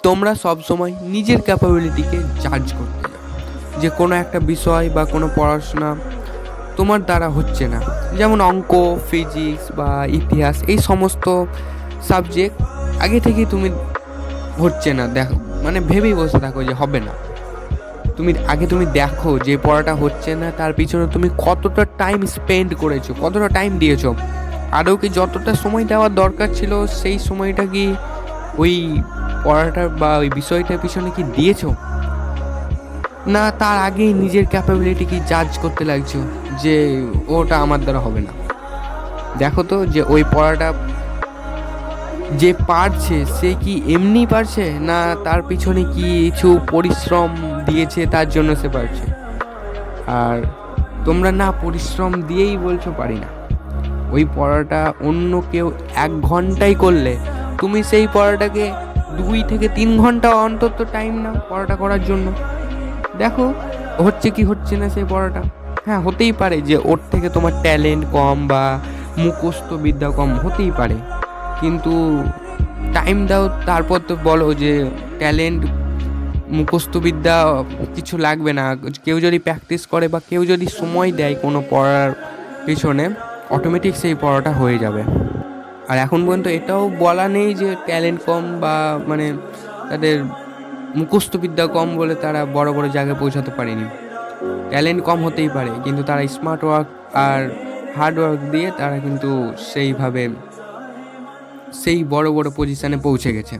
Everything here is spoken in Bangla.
তোমরা সবসময় নিজের ক্যাপাবিলিটিকে জাজ করতে যাও যে কোনো একটা বিষয় বা কোনো পড়াশোনা তোমার দ্বারা হচ্ছে না। যেমন অঙ্ক, ফিজিক্স বা ইতিহাস, এই সমস্ত সাবজেক্ট আগে থেকেই তুমি হচ্ছে না দেখো, মানে ভেবেই বসে থাকো যে হবে না। তুমি দেখো যে পড়াটা হচ্ছে না, তার পিছনে তুমি কতটা টাইম স্পেন্ড করেছো, কতটা টাইম দিয়েছো, আদৌ কি যতটা সময় দেওয়ার দরকার ছিল সেই সময়টা কি ওই পড়াটার বা ওই বিষয়টার পিছনে কি দিয়েছো, না তার আগেই নিজের ক্যাপাবিলিটি কি জাজ করতে লাগছো যে ওটা আমার দ্বারা হবে না। দেখো তো যে ওই পড়াটা যে পারছে সে কি এমনি পারছে, না তার পিছনে কি কিছু পরিশ্রম দিয়েছে তার জন্য সে পারছে। আর তোমরা না পরিশ্রম দিয়েই বলছো পারি না। ওই পড়াটা অন্য কেউ 1 ঘন্টায় করলে তুমি সেই পড়াটাকে 2 থেকে 3 ঘন্টা অন্তত টাইম নাও পড়াটা করার জন্য। দেখো হচ্ছে কি হচ্ছে না সেই পড়াটা। হ্যাঁ, হতেই পারে যে ওর থেকে তোমার ট্যালেন্ট কম বা মুখস্থ বিদ্যা কম, হতেই পারে, কিন্তু টাইম দাও। তারপর তো বলো যে ট্যালেন্ট, মুখস্থ বিদ্যা কিছু লাগবে না, কেউ যদি প্র্যাকটিস করে বা কেউ যদি সময় দেয় কোনো পড়ার পিছনে, অটোমেটিক সেই পড়াটা হয়ে যাবে। আর এখন পর্যন্ত এটাও বলা নেই যে ট্যালেন্ট কম বা মানে তাদের মুখস্থ বিদ্যা কম বলে তারা বড় বড় জায়গায় পৌঁছাতে পারেনি। ট্যালেন্ট কম হতেই পারে, কিন্তু তারা স্মার্ট ওয়ার্ক আর হার্ড ওয়ার্ক দিয়ে তারা কিন্তু সেই বড় বড় পজিশনে পৌঁছে গেছে।